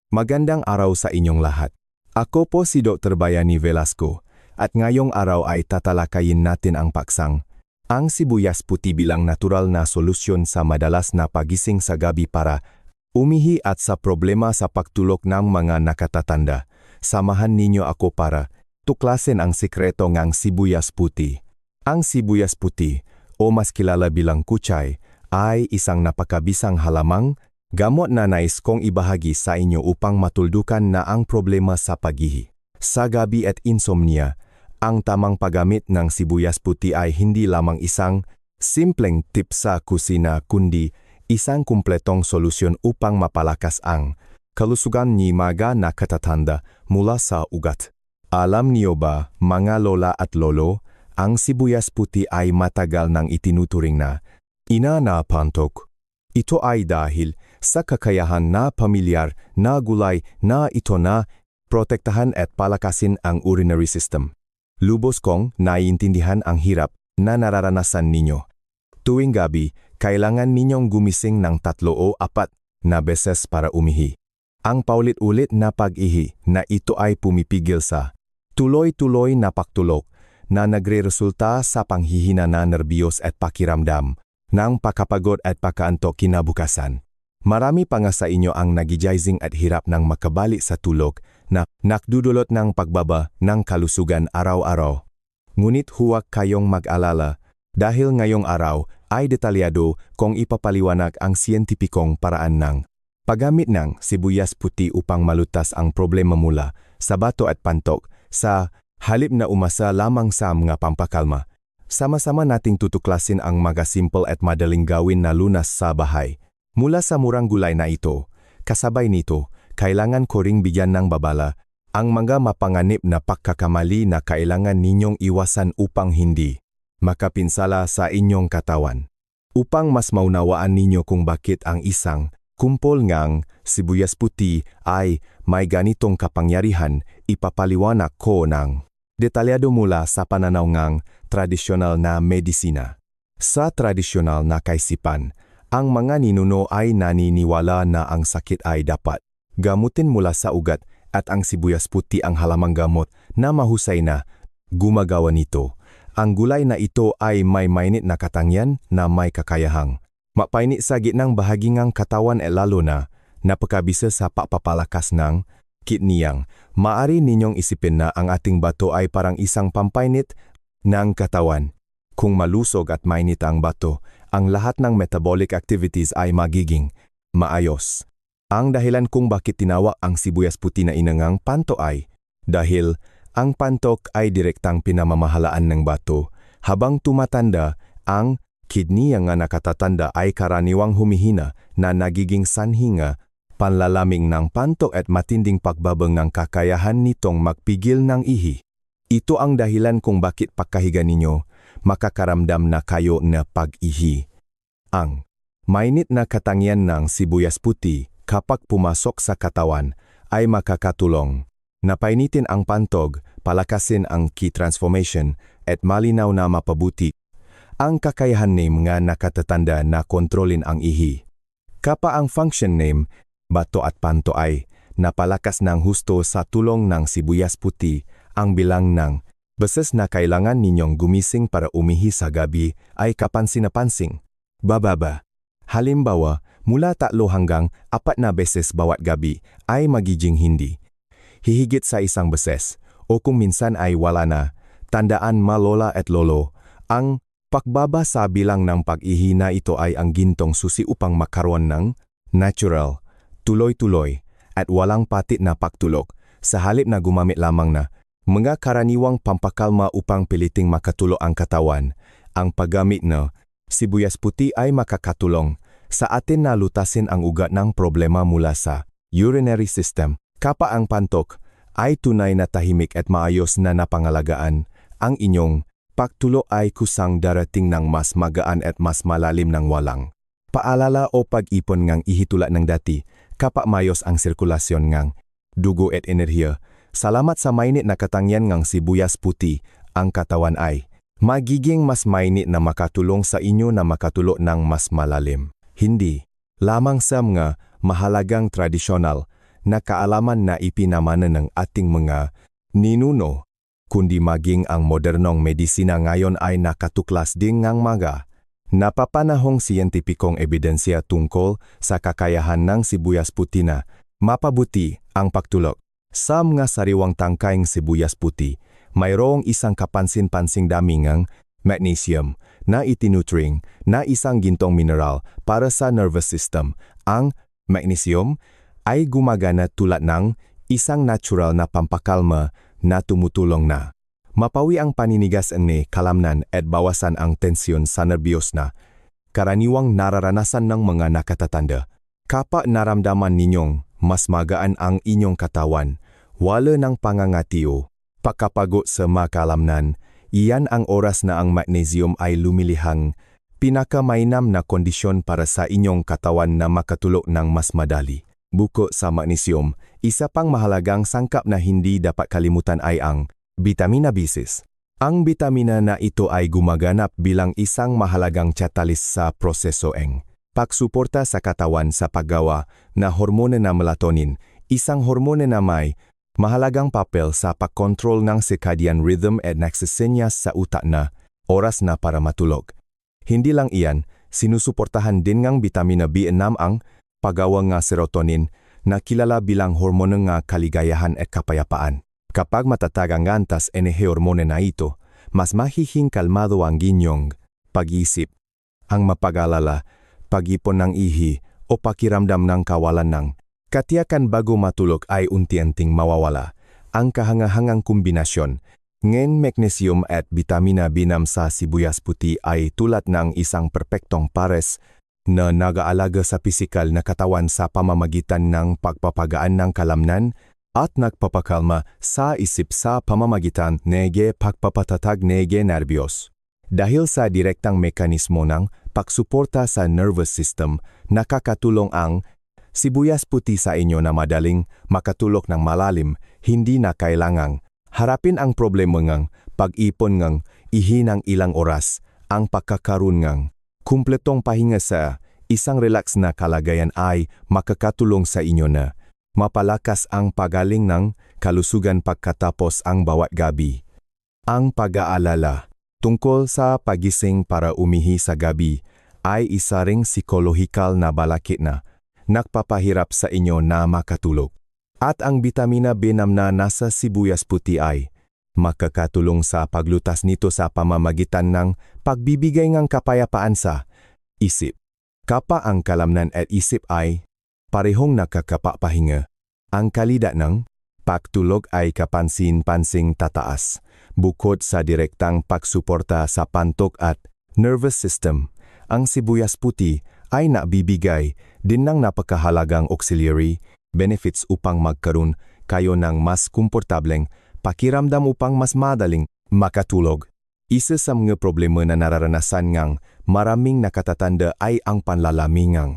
Magandang araw sa inyong lahat. Ako po si Dr. Bayani Velasco at ngayong araw ay tatalakayin natin ang paksang ang sibuyas puti bilang natural na solusyon sa madalas na pagising sa gabi para umihi at sa problema sa pagtulog ng mga nakatatanda. Samahan ninyo ako para tuklasin ang sikreto ng sibuyas puti. Ang sibuyas puti, o mas kilala bilang kuchay, ay isang napakabisang halamang gamot na nais kong ibahagi sa inyo upang matuldukan na ang problema sa paghihi. Sa gabi at insomnia, ang tamang paggamit ng sibuyas puti ay hindi lamang isang simpleng tip sa kusina kundi isang kumpletong solusyon upang mapalakas ang kalusugan ni mga nakatatanda mula sa ugat. Alam niyo ba, mga lola at lolo, ang sibuyas puti ay matagal nang itinuturing na ina na pantok. Ito ay dahil sa kakayahan na pamilyar na gulay na ito na protektahan at palakasin ang urinary system. Lubos kong naiintindihan ang hirap na nararanasan ninyo. Tuwing gabi, kailangan ninyong gumising ng 3 o 4 na beses para umihi. Ang paulit-ulit na pag-ihi na ito ay pumipigil sa tuloy-tuloy na pagtulog na nagre-resulta sa panghihina na nerbiyos at pakiramdam ng pakapagod at pagkaantok kinabukasan. Marami pa nga sa inyo ang nagigizing at hirap ng makabalik sa tulog na nakdudulot ng pagbaba ng kalusugan araw-araw. Ngunit huwag kayong mag-alala dahil ngayong araw ay detalyado kung ipapaliwanag ang siyentipikong paraan ng paggamit ng sibuyas puti upang malutas ang problema mula sa bato at pantok sa halip na umasa lamang sa mga pampakalma. Sama-sama nating tutuklasin ang mga simple at madaling gawin na lunas sa bahay. Mula sa murang gulay na ito, kasabay nito, kailangan ko ring bigyan ng babala ang mga mapanganib na pagkakamali na kailangan ninyong iwasan upang hindi makapinsala sa inyong katawan. Upang mas maunawaan ninyo kung bakit ang isang kumpol ngang sibuyas puti ay may ganitong kapangyarihan, ipapaliwanag ko ng detalyado mula sa pananaw ng tradisyonal na medisina. Sa tradisyonal na kaisipan, ang mga ninuno ay naniniwala na ang sakit ay dapat gamutin mula sa ugat at ang sibuyas puti ang halamang gamot na mahusay na gumagawa nito. Ang gulay na ito ay may mainit na katangian na may kakayahang mapainit sa gitnang bahagi ng katawan at lalo na napakabisa sa pagpapalakas ng kidneyang. Maari ninyong isipin na ang ating bato ay parang isang pampainit ng katawan. Kung malusog at mainit ang bato, ang lahat ng metabolic activities ay magiging maayos. Ang dahilan kung bakit tinawag ang sibuyas puti na inangang panto ay dahil ang pantok ay direktang pinamamahalaan ng bato. Habang tumatanda, ang kidney nga nakatatanda ay karaniwang humihina na nagiging sanhi nga panlalamig ng pantok at matinding pagbabang ng kakayahan nitong magpigil ng ihi. Ito ang dahilan kung bakit pagkahiga ninyo, makakaramdam na kayo na pag-ihi. Ang mainit na katangian ng sibuyas puti kapag pumasok sa katawan ay makakatulong na painitin ang pantog, palakasin ang key transformation at malinaw na mapabuti ang kakayahan ng mga nakatatanda na kontrolin ang ihi. Kapa ang function name, bato at panto ay napalakas ng husto sa tulong ng sibuyas puti, ang bilang ng beses na kailangan ninyong gumising para umihi sa gabi ay kapansin-napansin bababa. Halimbawa, mula 3 hanggang 4 na beses bawat gabi ay magiging hindi hihigit sa isang beses, o kung minsan ay wala na. Tandaan malola at lolo, ang pagbaba sa bilang ng pag-ihi na ito ay ang gintong susi upang makaroon ng natural, tuloy-tuloy, at walang patit na pagtulog, sa halip na gumamit lamang na mga karaniwang pampakalma upang piliting makatulo ang katawan. Ang paggamit na sibuyas puti ay makakatulong sa atin na lutasin ang ugat ng problema mula sa urinary system. Kapa ang pantok ay tunay na tahimik at maayos na napangalagaan, ang inyong pagtulo ay kusang darating ng mas magaan at mas malalim ng walang paalala o pag-ipon ngang ihitula ng dati, kapa mayos ang sirkulasyon ngang dugo at enerhiya. Salamat sa mainit na katangian ngang sibuyas puti, ang katawan ay magiging mas mainit na makatulong sa inyo na makatulo ng mas malalim. Hindi lamang sa mga mahalagang tradisyonal na kaalaman na ipinamana ng ating mga ninuno, kundi maging ang modernong medisina ngayon ay nakatuklas din ng mga napapanahong siyentipikong ebidensya tungkol sa kakayahan ng sibuyas puti na mapabuti ang pagtulog. Sa mga sariwang tangkayng sibuyas puti, mayroong isang kapansin-pansing damingang magnesium na itinutring na isang gintong mineral para sa nervous system. Ang magnesium ay gumagana tulad ng isang natural na pampakalma na tumutulong na mapawi ang paninigas ni kalamnan at bawasan ang tensyon sa nerbiyos na karaniwang nararanasan ng mga nakatatanda. Kapag naramdaman ninyong mas magaan ang inyong katawan, wala ng pangangatiyo, pagkapago sa makalamnan, iyan ang oras na ang magnesium ay lumilihang pinakamainam na kondisyon para sa inyong katawan na makatulog ng mas madali. Bukod sa magnesium, isa pang mahalagang sangkap na hindi dapat kalimutan ay ang bitamina B6. Ang bitamina na ito ay gumaganap bilang isang mahalagang catalyst sa proseso ng pagsuporta sa katawan sa paggawa na hormone na melatonin, isang hormone na may mahalagang papel sa pagkontrol ng circadian rhythm at nagsisenyas sa utak na oras na para matulog. Hindi lang iyan, sinusuportahan din ng bitamina B6 ang paggawa ng serotonin na kilala bilang hormone ng kaligayahan at kapayapaan. Kapag matatag ang antas ng hormone na ito, mas mahihing kalmado ang inyong pag-iisip, ang mapag-alala, pag-ipon ng ihi o pakiramdam ng kawalan ng katiyakan bago matulog ay unti-unting mawawala. Ang kahangahangang kombinasyon ng magnesium at bitamina B6 sa sibuyas puti ay tulad ng isang perpektong pares na nag-aalaga sa pisikal na katawan sa pamamagitan ng pagpapagaan ng kalamnan at nagpapakalma sa isip sa pamamagitan ng pagpapatatag ng nerbiyos. Dahil sa direktang mekanismo ng pagsuporta sa nervous system, nakakatulong ang sibuyas puti sa inyo na madaling makatulog ng malalim, hindi na kailangang harapin ang problema ng pag-ipon ng ihi ng ilang oras. Ang pagkakaroon ng kumpletong pahinga sa isang relax na kalagayan ay makakatulong sa inyo na mapalakas ang pagaling ng kalusugan pagkatapos ang bawat gabi. Ang pag-aalala tungkol sa pagising para umihi sa gabi ay isa ring psikolohikal na balakid na nagpapahirap sa inyo na makatulog. At ang bitamina B6 na nasa sibuyas puti ay makakatulong sa paglutas nito sa pamamagitan ng pagbibigay ng kapayapaan sa isip. Kapag ang kalamnan at isip ay parehong nakakapapahinga, ang kalidad ng pagtulog ay kapansin-pansing tataas. Bukod sa direktang pagsuporta sa pantok at nervous system, ang sibuyas puti ay nabibigay din ng napakahalagang auxiliary benefits upang magkaroon kayo ng mas komportableng pakiramdam upang mas madaling makatulog. Isa sa mga problema na nararanasan ng maraming nakatatanda ay ang panlalami ng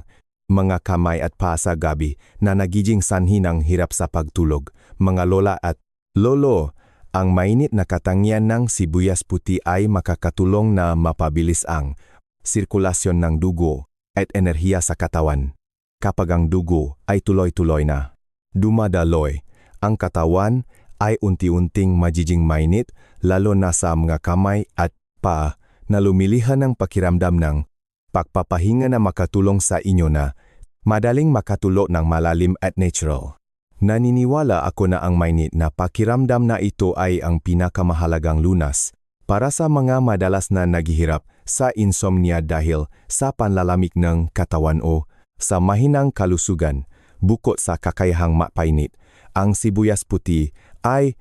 mga kamay at paa sa gabi na nagiging sanhi ng hirap sa pagtulog. Mga lola at lolo, ang mainit na katangian ng sibuyas puti ay makakatulong na mapabilis ang sirkulasyon ng dugo at enerhiya sa katawan. Kapag ang dugo ay tuloy-tuloy na dumadaloy, ang katawan ay unti-unting magiging mainit, lalo na sa mga kamay at paa na lumilihan ng pakiramdam ng pagpapahinga na makatulong sa inyo na madaling makatulog ng malalim at natural. Naniniwala ako na ang mainit na pakiramdam na ito ay ang pinakamahalagang lunas para sa mga madalas na naghihirap sa insomnia dahil sa panlalamig ng katawan o sa mahinang kalusugan. Bukod sa kakayahang mapainit, ang sibuyas puti ay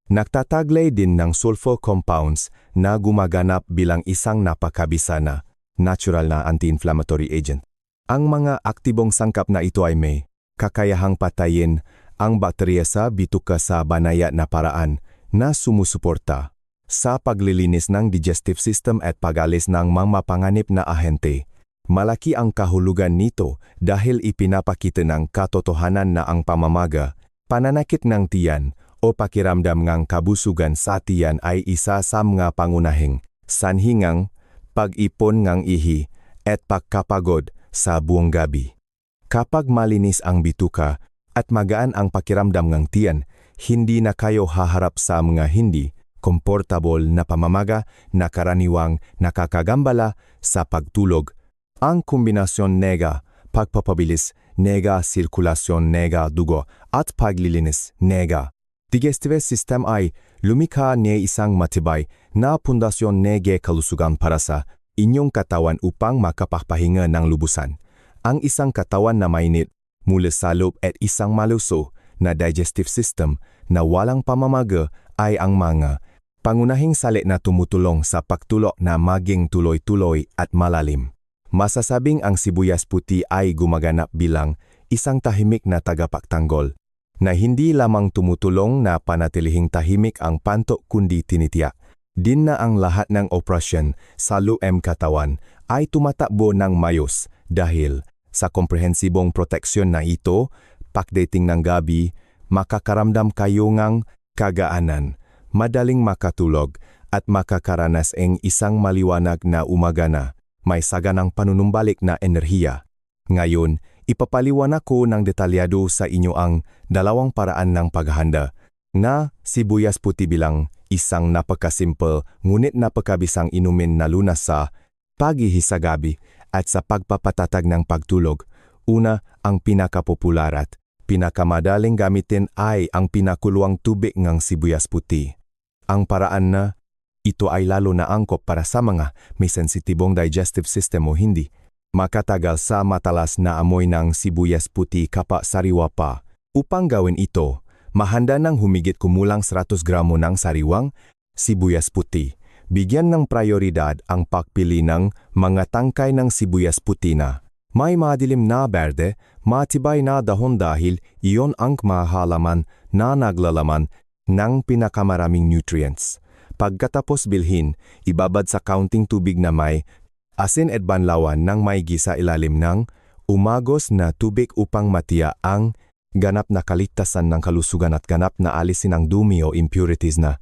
nagtataglay din ng sulfur compounds na gumaganap bilang isang napakabisa na natural na anti-inflammatory agent. Ang mga aktibong sangkap na ito ay may kakayahang patayin ang bakterya sa bituka sa banayad na paraan na sumusuporta sa paglilinis ng digestive system at pag-alis ng mga mapanganib na ahente. Malaki ang kahulugan nito dahil ipinapakita ng katotohanan na ang pamamaga, pananakit ng tiyan o pakiramdam ng kabusugan sa tiyan ay isa sa mga pangunahing sanhi ng pag-ipon ng ihi at pagkapagod sa buong gabi. Kapag malinis ang bituka, At magaan ang pakiramdam ng tiyan, hindi na kayo haharap sa mga hindi komportable na pamamaga na karaniwang nakakagambala sa pagtulog. Ang kombinasyon nega, pagpapabilis, nega sirkulasyon, nega dugo, at paglilinis, nega digestive system ay lumikha ng isang matibay na pundasyon nege kalusugan para sa inyong katawan upang makapagpahinga ng lubusan. Ang isang katawan na mainit mula sa loob at isang maluso na digestive system na walang pamamaga ay ang mga pangunahing salik na tumutulong sa pagtulog na maging tuloy-tuloy at malalim. Masasabing ang sibuyas puti ay gumaganap bilang isang tahimik na tagapagtanggol, na hindi lamang tumutulong na panatilihing tahimik ang pantok kundi tinitiyak din na ang lahat ng operasyon sa loob katawan ay tumatakbo ng mayos dahil sa komprehensibong proteksyon na ito, pagdating ng gabi, makakaramdam kayo ng kagaanan, madaling makatulog at makakaranas ng isang maliwanag na umaga na may saganang panunumbalik na enerhiya. Ngayon, ipapaliwanag ko ng detalyado sa inyo ang dalawang paraan ng paghahanda na sibuyas puti bilang isang napakasimple ngunit napakabisang inumin na lunas sa paghihisa gabi at sa pagpapatatag ng pagtulog. Una, ang pinakapopular at pinakamadaling gamitin ay ang pinakuluang tubig ng sibuyas puti. Ang paraan na ito ay lalo na angkop para sa mga may sensitibong digestive system o hindi makatagal sa matalas na amoy ng sibuyas puti kapag sariwa pa. Upang gawin ito, mahanda ng humigit kumulang 100 gramo ng sariwang sibuyas puti. Bigyan ng prioridad ang pagpili ng mga tangkay ng sibuyas puti na may madilim na berde, matibay na dahon dahil iyon ang mahalaman na naglalaman ng pinakamaraming nutrients. Pagkatapos bilhin, ibabad sa kaunting tubig na may asin at banlawan ng maigi sa ilalim ng umagos na tubig upang matiya ang ganap na kaligtasan ng kalusugan at ganap na alisin ang dumi o impurities na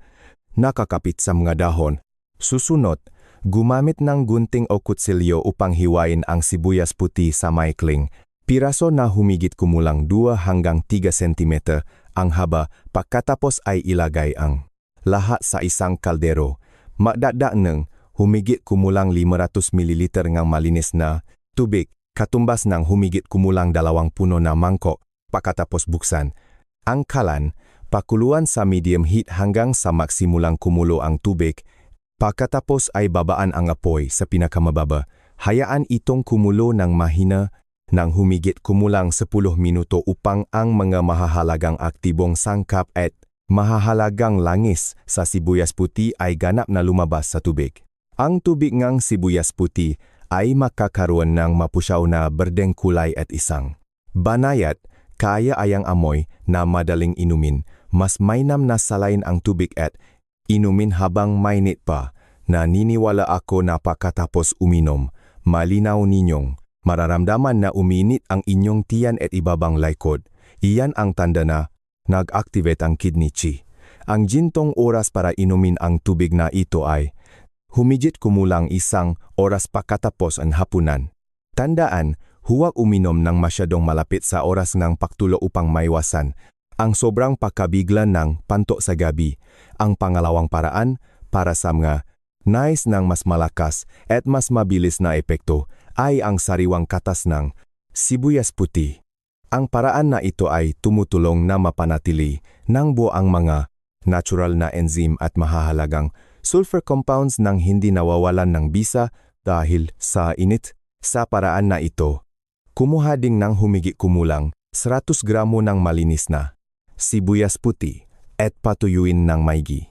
nakakapit sa mga dahon. Susunod, gumamit ng gunting o kutsilyo upang hiwain ang sibuyas puti sa maikling piraso na humigit kumulang 2 hanggang 3 cm ang haba. Pagkatapos ay ilagay ang lahat sa isang kaldero. Magdagdag ng humigit kumulang 500 ml ng malinis na tubig, katumbas ng humigit kumulang 20 na mangkok. Pagkatapos buksan ang kalan, pakuluan sa medium heat hanggang sa maksimulang kumulo ang tubig. Pagkatapos ay babaan ang apoy sa pinakamababa. Hayaan itong kumulo ng mahina ng humigit kumulang 10 minuto upang ang mga mahahalagang aktibong sangkap at mahahalagang langis sa sibuyas puti ay ganap na lumabas sa tubig. Ang tubig ng sibuyas puti ay makakaroon ng mapusyaw na berdeng kulay at isang banayat, kaya ayang amoy na madaling inumin. Mas mainam na salain ang tubig at inumin habang mainit pa. Naniniwala ako na pagkatapos uminom, malinaw ninyong mararamdaman na uminit ang inyong tiyan at ibabang likod. Iyan ang tanda na nag-activate ang kidney chi. Ang gintong oras para inumin ang tubig na ito ay humigit kumulang 1 oras pagkatapos ang hapunan. Tandaan, huwag uminom ng masyadong malapit sa oras ng pagtulo upang maiwasan ang sobrang pagkabigla ng pantok sa gabi. Ang pangalawang paraan para sa mga nais ng mas malakas at mas mabilis na epekto ay ang sariwang katas ng sibuyas puti. Ang paraan na ito ay tumutulong na mapanatili ng buo ang mga natural na enzyme at mahahalagang sulfur compounds nang hindi nawawalan ng bisa dahil sa init. Sa paraan na ito, kumuha ding ng humigit kumulang 100 gramo ng malinis na sibuyas puti at patuyuin ng maigi.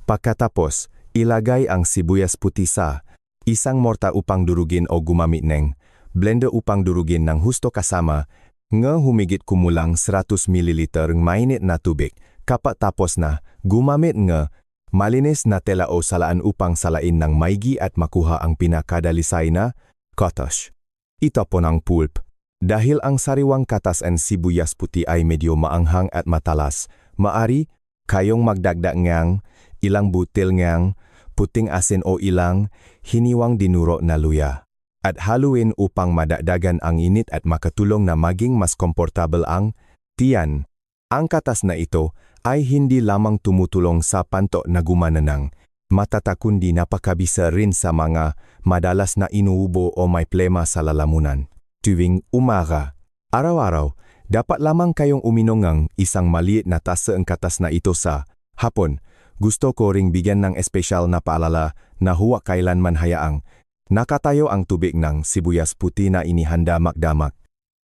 Pagkatapos, ilagay ang sibuyas puti sa isang mortar upang durugin o gumamit ng blender upang durugin ng husto kasama ng humigit kumulang 100 ml mainit na tubig. Kapag tapos na, gumamit ng malinis na tela o salaan upang salain ng maigi at makuha ang pinakadalisay na cottage. Itapon ang pulp. Dahil ang sariwang katas and sibuyas puti ay medyo maanghang at matalas, maari kayong magdagdag ng ilang butil ng puting asin o ilang hiniwang dinuro na luya at haluin upang madagdagan ang init at makatulong na maging mas komportable ang tiyan. Ang katas na ito ay hindi lamang tumutulong sa pantok na gumana ng mata kundi napakabisa rin sa mga madalas na inuubo o may plema sa lalamunan. Tuwing umaga, araw-araw, dapat lamang kayong uminom ng isang maliit na tasa ang katas na ito sa hapon. Gusto ko ring bigyan ng espesyal na paalala na huwag kailanman hayaang nakatayo ang tubig ng sibuyas puti na inihanda magdamak.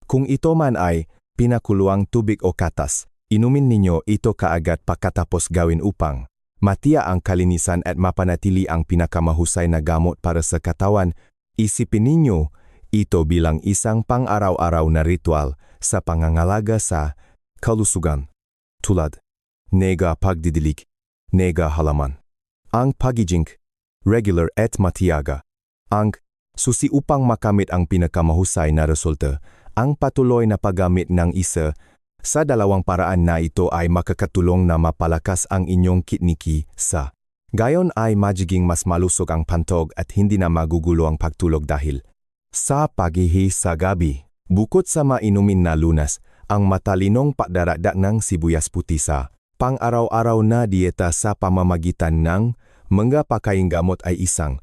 Kung ito man ay pinakuluang tubig o katas, inumin ninyo ito kaagad pagkatapos gawin upang matiya ang kalinisan at mapanatili ang pinakamahusay na gamot para sa katawan. Isipin ninyo ito bilang isang pang-araw-araw na ritual sa pangangalaga sa kalusugan. Tulad, nega pagdidilig, nega halaman. Ang pagiging regular at matiyaga. Ang susi upang makamit ang pinakamahusay na resulta. Ang patuloy na paggamit ng isa sa dalawang paraan na ito ay makakatulong na mapalakas ang inyong kitniki sa gayon ay magiging mas malusog ang pantog at hindi na magugulo ang pagtulog dahil sa paghihi sa gabi. Bukod sa mainumin na lunas, ang matalinong pagdaragdag ng sibuyas puti sa pang-araw-araw na dieta sa pamamagitan ng mga pakaing gamot ay isang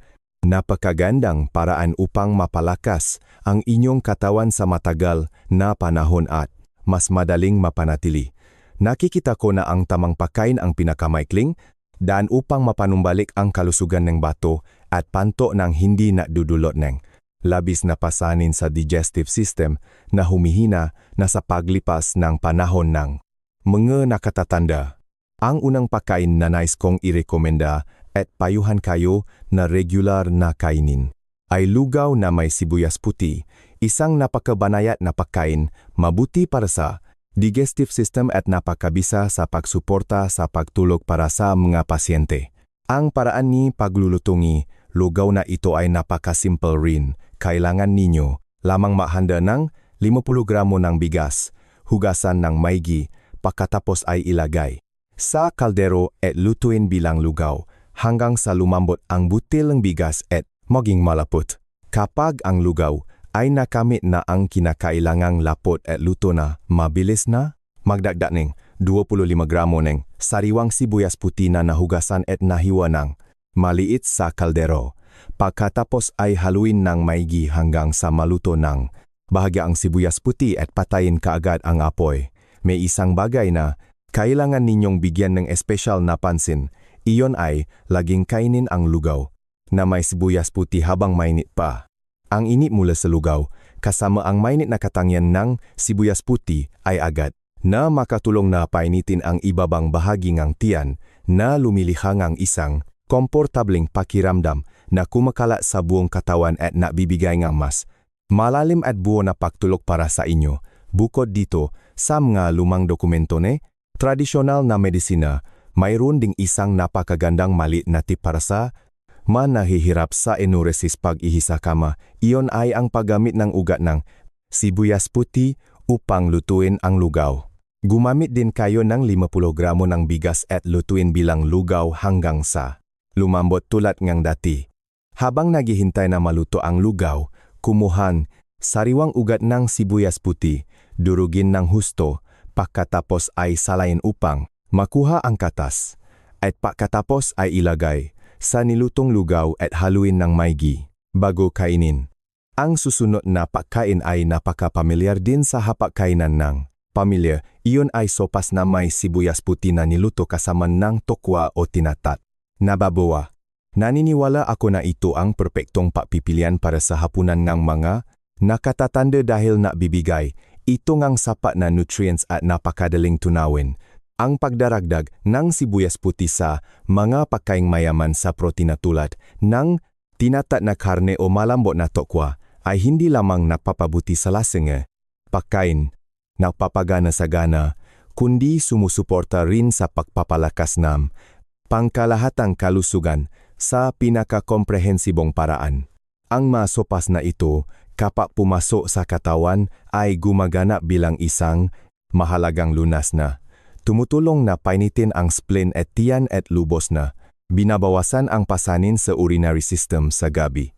napakagandang paraan upang mapalakas ang inyong katawan sa matagal na panahon at mas madaling mapanatili. Nakikita ko na ang tamang pagkain ang pinakamaikling daan upang mapanumbalik ang kalusugan ng bato at panto ng hindi nadudulot ng labis na pasanin sa digestive system na humihina na sa paglipas ng panahon ng mga nakatatanda. Ang unang pagkain na nais kong irekomenda at payuhan kayo na regular na kainin ay lugaw na may sibuyas puti, isang napakabanayat na pagkain, mabuti para sa digestive system at napakabisa sa pagsuporta sa pagtulog para sa mga pasyente. Ang paraan ni paglulutungi lugaw na ito ay napakasimple rin. Kailangan ninyo lamang mahanda ng 50 gramo ng bigas, hugasan ng maigi, pagkatapos ay ilagay sa kaldero at lutuin bilang lugaw hanggang sa lumambot ang butil ng bigas at maging malapot. Kapag ang lugaw ay nakamit na ang kinakailangang lapot at luto na, mabilis na magdagdag ng 25 gramo ng sariwang sibuyas puti na nahugasan at nahiwa ng maliit sa kaldero. Pagkatapos ay haluin ng maigi hanggang sa maluto ng bahagya ang sibuyas puti at patayin kaagad ang apoy. May isang bagay na kailangan ninyong bigyan ng espesyal na pansin. Iyon ay laging kainin ang lugaw na may sibuyas puti habang mainit pa. Ang init mula sa lugaw kasama ang mainit na katangian ng sibuyas puti ay agad na makatulong na painitin ang ibabang bahagi ng tiyan na lumilihang ang isang komportableng pakiramdam na kumakalat sa buong katawan at nabibigay ng mas malalim at buo na pagtulog para sa inyo. Bukod dito, sa mga lumang dokumento tradisyonal na medisina, mayroon ding isang napakagandang maliit na tip para sa manahihirap sa enuresis pag-ihi sa kama. Iyon ay ang paggamit ng ugat ng sibuyas puti upang lutuin ang lugaw. Gumamit din kayo ng 50 gramo ng bigas at lutuin bilang lugaw hanggang sa lumambot tulad ng dati. Habang naghihintay na maluto ang lugaw, kumuhan sariwang ugat ng sibuyas puti, durugin ng husto, pagkatapos ay salayin upang makuha ang katas, at pagkatapos ay ilagay sa nilutong lugaw at haluin ng maigi bago kainin. Ang susunod na pagkain ay napakapamilyar din sa hapagkainan ng pamilya. Iyon ay sopas na may sibuyas puti na niluto kasama ng tokwa o tinatat na baboa. Naniniwala ako na ito ang perpektong pagpipilian para sa hapunan ng mga nakatatanda dahil nabibigay ito ngang sapat na nutrients at napakadaling tunawin. Ang pagdaragdag ng sibuyas puti sa mga pagkaing mayaman sa protina tulad ng tinatat na karne o malambot na tokwa ay hindi lamang napapabuti sa lasang pagkain, nagpapagana sa gana, kundi sumusuporta rin sa pagpapalakas ng pangkalahatang kalusugan sa pinakakomprehensibong paraan. Ang masopas na ito, kapag pumasok sa katawan, ay gumagana bilang isang mahalagang lunas na tumutulong na painitin ang spleen at tiyan at lubos na binabawasan ang pasanin sa urinary system sa gabi.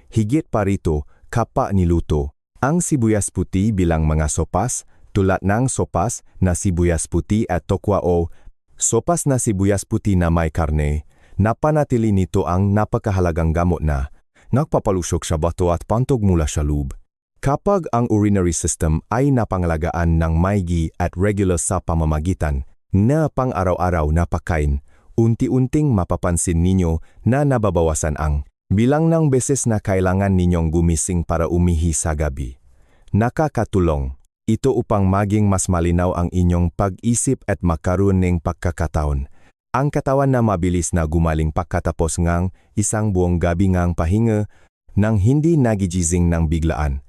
Higit pa rito, kapag niluto, ang sibuyas puti bilang mga sopas, tulad ng sopas na sibuyas puti at tokwa o sopas na sibuyas puti na may karne, napanatili nito ang napakahalagang gamot na nagpapalusok sa bato at pantog mula sa loob. Kapag ang urinary system ay napangalagaan ng maigi at regular sa pamamagitan na pang-araw-araw na pagkain, unti-unting mapapansin ninyo na nababawasan ang bilang ng beses na kailangan ninyong gumising para umihi sa gabi. Nakakatulong ito upang maging mas malinaw ang inyong pag-isip at magkaroon ng pagkakataon. Ang katawan na mabilis na gumaling pagkatapos ngang isang buong gabi ngang pahinga nang hindi nagijizing ng biglaan.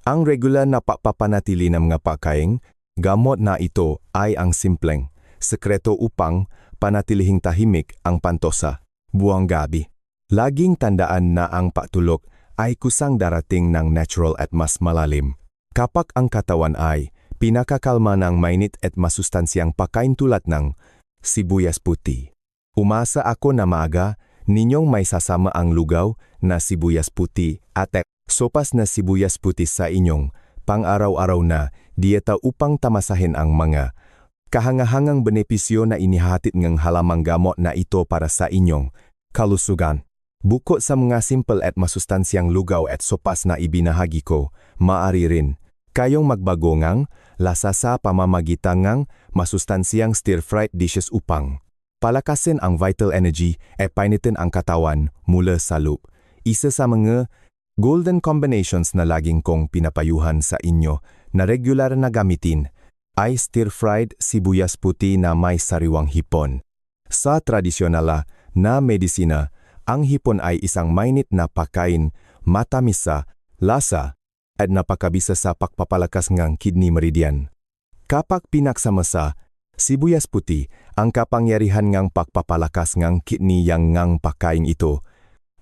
Ang regular na papapanatili ng mga pagkain, gamot na ito ay ang simpleng sekreto upang panatilihing tahimik ang pantosa buong gabi. Laging tandaan na ang patulog ay kusang darating ng natural at mas malalim. Kapag ang katawan ay pinakakalma ng mainit at masustansyang pagkain tulad ng sibuyas puti. Umasa ako na maaga ninyong may sasama ang lugaw na sibuyas puti at sopas na sibuyas puti sa inyong pang-araw-araw na dieta upang tamasahin ang mga kahangahangang benepisyo na inihatid ng halamang gamot na ito para sa inyong kalusugan. Bukod sa mga simple at masustansyang lugaw at sopas na ibinahagi ko, maaari rin kayong magbago ngang lasa sa pamamagitan ng masustansyang stir-fried dishes upang palakasin ang vital energy at painitin ang katawan mula sa loob. Isa sa mga golden combinations na laging kong pinapayuhan sa inyo na regular na gamitin ay stir-fried sibuyas puti na may sariwang hipon. Sa tradisyonal na medisina, ang hipon ay isang mainit na pagkain, matamis sa lasa, at napakabisa sa pagpapalakas ng kidney meridian. Kapag pinaksama sa sibuyas puti, ang kapangyarihan ng pagpapalakas ng kidney yang ng pagkain ito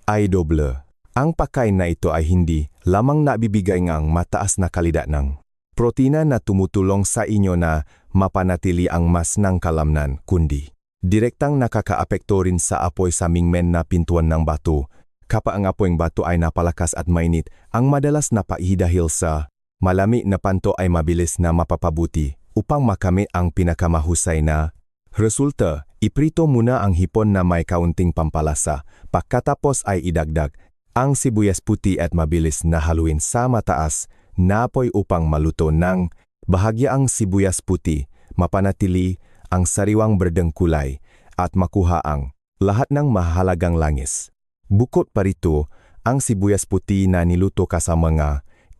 ay doble. Ang pagkain na ito ay hindi lamang nabibigay ng mataas na kalidad ng protina na tumutulong sa inyo na mapanatili ang mas ng kalamnan, kundi direktang nakakaapekto rin sa apoy sa mingmen na pintuan ng bato. Kapag ang apoy ng bato ay napalakas at mainit, ang madalas na paihidahil sa malami na panto ay mabilis na mapapabuti. Upang makamit ang pinakamahusay na resulta, iprito muna ang hipon na may kaunting pampalasa. Pagkatapos ay idagdag ang sibuyas puti at mabilis na haluin sa mataas na apoy upang maluto ng bahagya ang sibuyas puti, mapanatili ang sariwang berdeng kulay at makuha ang lahat ng mahalagang langis. Bukod pa rito, ang sibuyas puti na niluto kasama nga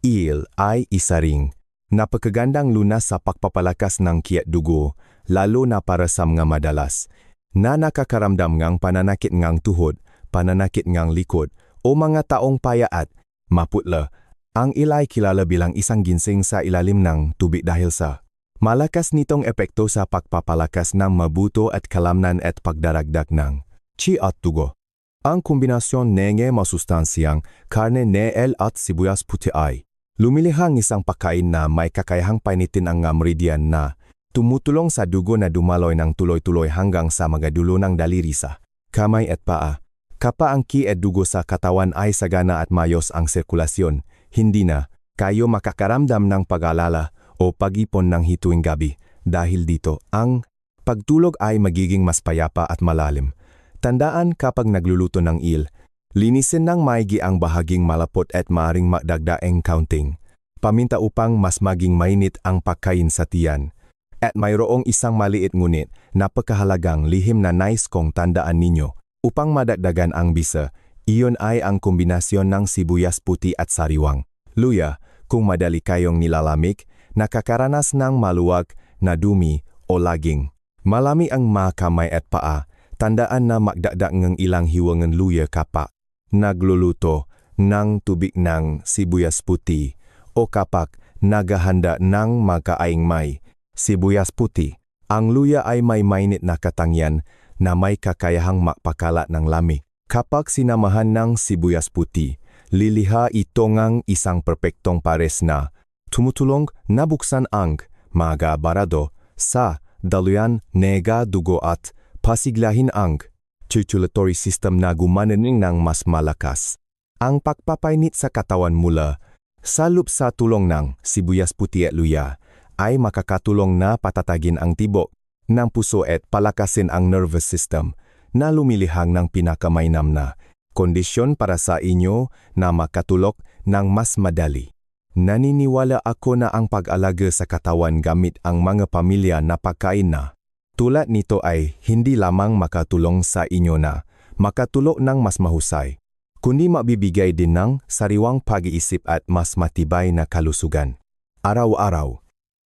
il ay isa ring napakagandang lunas sa pagpapalakas ng kiat dugo, lalo na para sa mga madalas na nakakaramdam ng pananakit ng tuhod, pananakit ng likod o mga taong paya at maputla. Ang il ay kilala bilang isang ginseng sa ilalim ng tubig dahil sa malakas nitong epekto sa pagpapalakas ng mabuto at kalamnan at pagdaragdag ng chi at dugo. Ang kombinasyon ng masustansyang karne nel at sibuyas puti ay lumilihang isang pagkain na may kakayahang painitin ang meridian na tumutulong sa dugo na dumaloy ng tuloy-tuloy hanggang sa mga dulo ng daliri sa kamay at paa. Kapag ang ki at dugo sa katawan ay sagana at mayos ang sirkulasyon, hindi na kayo makakaramdam ng pag-alala o pag-ipon ng hituing gabi. Dahil dito, ang pagtulog ay magiging mas payapa at malalim. Tandaan kapag nagluluto ng il, linisin ng maigi ang bahaging malapot at maaring magdagdaeng counting. Paminta upang mas maging mainit ang pagkain sa tiyan. At mayroong isang maliit ngunit napakahalagang lihim na nais kong tandaan ninyo upang madagdagan ang bisa. Iyon ay ang kombinasyon ng sibuyas puti at sariwang luya. Kung madali kayong nilalamig, nakakaranas ng maluwag na dumi o laging malami ang mga kamay at paa, tandaan na magdagdag ng ilang hiwangan luya kapag nagluluto ng tubig ng sibuyas puti o kapag naghahanda ng magkaing may sibuyas puti. Ang luya ay may mainit na katangian na may kakayahang magpakalat ng lamig. Kapag sinamahan ng sibuyas puti, liliha ito ngang isang perpektong pares na tumutulong na buksan ang mga barado sa daluyan nega dugo at pasiglahin ang circulatory system na gumanin ng mas malakas. Ang pagpapainit sa katawan mula sa loob sa tulong ng sibuyas puti at luya ay makakatulong na patatagin ang tibok ng puso at palakasin ang nervous system na lumilihang ng pinakamainam na kondisyon para sa inyo na makatulog ng mas madali. Naniniwala ako na ang pag-alaga sa katawan gamit ang mga pamilya na pagkain na tulad nito ay hindi lamang makatulong sa inyo na makatulog ng mas mahusay, kundi mabibigay din ng sariwang pag-iisip at mas matibay na kalusugan araw-araw.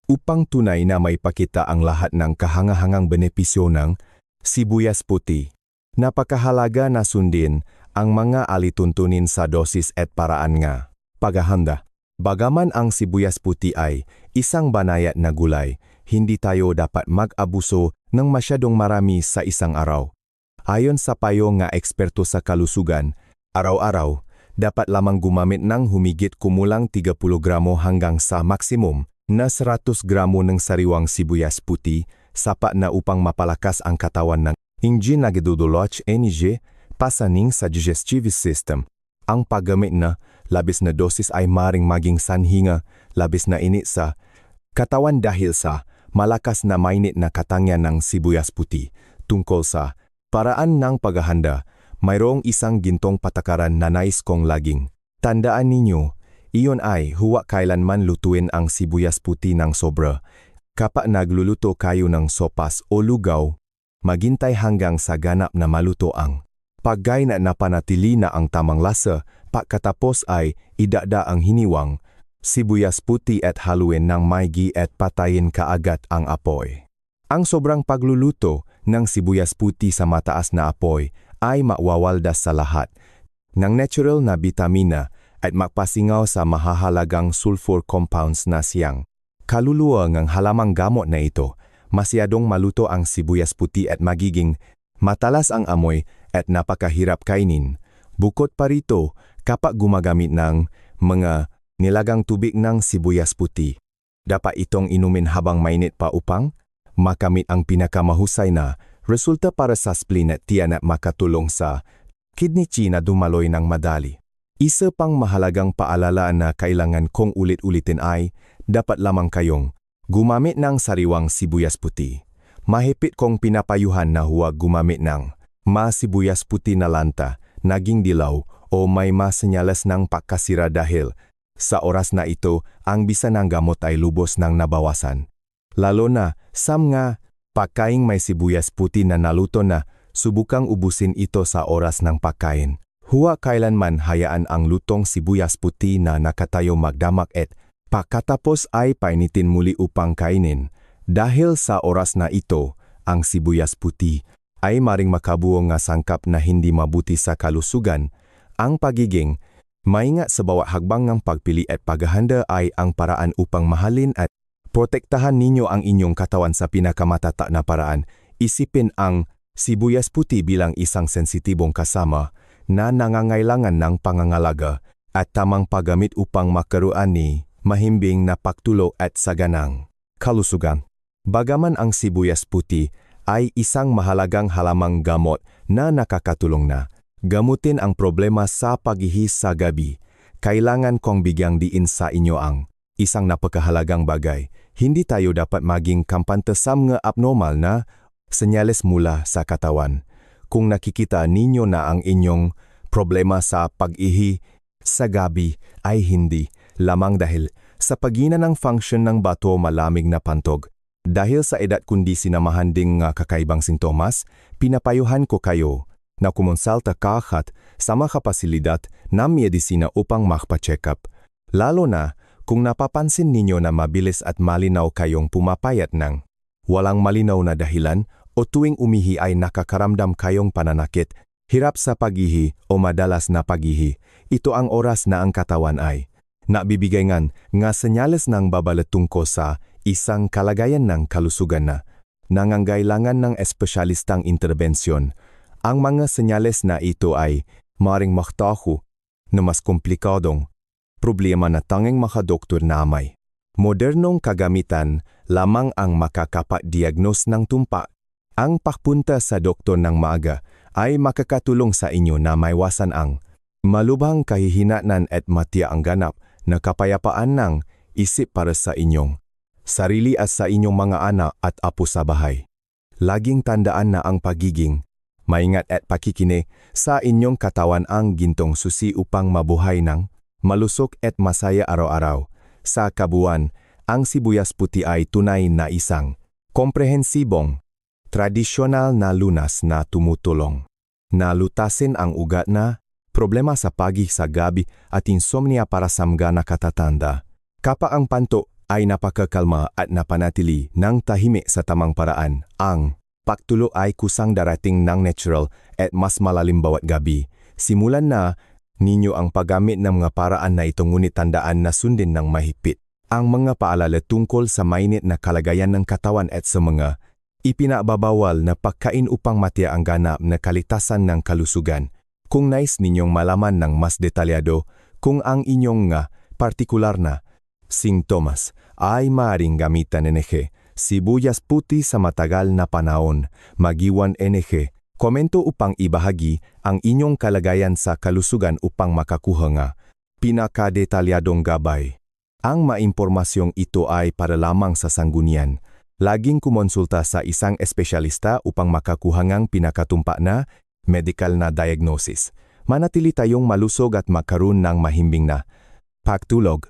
Upang tunay na may pakita ang lahat ng kahangahangang benepisyo ng sibuyas puti, napakahalaga na sundin ang mga alituntunin sa dosis at paraan nga paghahanda. Bagaman ang sibuyas puti ay isang banayad na gulay, hindi tayo dapat mag-abuso ng masyadong marami sa isang araw. Ayon sa payo nga eksperto sa kalusugan, araw-araw, dapat lamang gumamit ng humigit kumulang 30 gramo hanggang sa maksimum na 100 gramo ng sariwang sibuyas puti, sapat na upang mapalakas ang katawan ng hindi nagdudulot energy pasaning sa digestive system. Ang paggamit na labis na dosis ay maring maging sanhinga labis na init sa katawan dahil sa malakas na mainit na katangian ng sibuyas puti. Tungkol sa paraan ng paghahanda, mayroong isang gintong patakaran na nais kong laging tandaan ninyo. Iyon ay huwag kailanman lutuin ang sibuyas puti ng sobra. Kapag nagluluto kayo ng sopas o lugaw, maghintay hanggang sa ganap na maluto ang paggay na napanatili na ang tamang lasa. Pagkatapos ay idada ang hiniwang sibuyas puti at haluin ng maigi at patayin kaagad ang apoy. Ang sobrang pagluluto ng sibuyas puti sa mataas na apoy ay mawawaldas sa lahat ng natural na bitamina at magpasingaw sa mahahalagang sulfur compounds na siyang kaluluwa ng halamang gamot na ito. Masyadong maluto ang sibuyas puti at magiging matalas ang amoy at napakahirap kainin. Bukod pa rito, kapag gumagamit ng mga nilagang tubig ng sibuyas puti, dapat itong inumin habang mainit pa upang makamit ang pinakamahusay na resulta para sa spleen at tiyan at makatulong sa kidney na dumaloy ng madali. Isa pang mahalagang paalala na kailangan kong ulit-ulitin ay dapat lamang kayong gumamit ng sariwang sibuyas puti. Mahigpit kong pinapayuhan na huwag gumamit ng sibuyas puti na lanta, naging dilaw o may masenyalas ng pagkasira dahil sa oras na ito ang bisa ng gamot ay lubos ng nabawasan. Lalo na sa mga pagkaing may sibuyas puti na naluto na, subukang ubusin ito sa oras ng pagkain. Huwag kailanman hayaan ang lutong sibuyas puti na nakatayo magdamak at pagkatapos ay painitin muli upang kainin. Dahil sa oras na ito, ang sibuyas puti ay maring makabuo nga sangkap na hindi mabuti sa kalusugan. Ang pagiging maingat sa bawat hagbang ng pagpili at paghahanda ay ang paraan upang mahalin at protektahan ninyo ang inyong katawan sa pinakamatata na paraan. Isipin ang sibuyas puti bilang isang sensitibong kasama na nangangailangan ng pangangalaga at tamang paggamit upang makaroon ni mahimbing na pagtulo at saganang kalusugan. Bagaman ang sibuyas puti ay isang mahalagang halamang gamot na nakakatulong na gamutin ang problema sa paghihis sa gabi, kailangan kong bigyang diin sa inyo ang isang napakahalagang bagay. Hindi tayo dapat maging kampante sa mga abnormal na senyales mula sa katawan. Kung nakikita ninyo na ang inyong problema sa pag-ihi sa gabi ay hindi lamang dahil sa pagina ng function ng bato malamig na pantog, dahil sa edad kundi sinamahan ding kakaibang sintomas, pinapayuhan ko kayo na kumonsalta kaagad sa mga pasilidad na medisina upang makpa-check up. Lalo na kung napapansin ninyo na mabilis at malinaw kayong pumapayat ng walang malinaw na dahilan o tuwing umihi ay nakakaramdam kayong pananakit, hirap sa pag-ihi o madalas na pag-ihi. Ito ang oras na ang katawan ay nabibigay nga senyales ng babalat tungkol sa isang kalagayan ng kalusugan na nangangailangan ng espesyalistang interbensyon. Ang mga senyales na ito ay maring maktaho na mas komplikadong problema na tanging makadoktor na may modernong kagamitan lamang ang makakapag-diagnose ng tumpa. Ang pagpunta sa doktor ng maaga ay makakatulong sa inyo na maiwasan ang malubhang kahihinatnan at matiya ang ganap na kapayapaan ng isip para sa inyong sarili at sa inyong mga anak at apo sa bahay. Laging tandaan na ang pagiging maingat at pakikine sa inyong katawan ang gintong susi upang mabuhay ng malusog at masaya araw-araw. Sa kabuuan, ang sibuyas puti ay tunay na isang komprehensibong, tradisyonal na lunas na tumutulong na lutasin ang ugat na problema sa pagi sa gabi at insomnia para sa mga nakatatanda. Kapag ang panto ay napakakalma at napanatili ng tahimik sa tamang paraan, ang pagtulo ay kusang darating ng natural at mas malalim bawat gabi. Simulan na ninyo ang paggamit ng mga paraan na ito, ngunit tandaan na sundin ng mahigpit ang mga paalala tungkol sa mainit na kalagayan ng katawan at sa mga ipinababawal na pagkain upang matiyak ang ganap na kaligtasan ng kalusugan. Kung nais ninyong malaman ng mas detalyado kung ang inyong partikular na sintomas ay maaaring gamitan NG sibuyas puti sa matagal na panahon, magiwan NG komento upang ibahagi ang inyong kalagayan sa kalusugan upang makakuha ng pinakadetalyadong gabay. Ang maimpormasyong ito ay para lamang sa sanggunian. Laging kumonsulta sa isang espesyalista upang makakuha ng pinakatumpa na medical na diagnosis. Manatili tayong malusog at magkaroon ng mahimbing na pagtulog.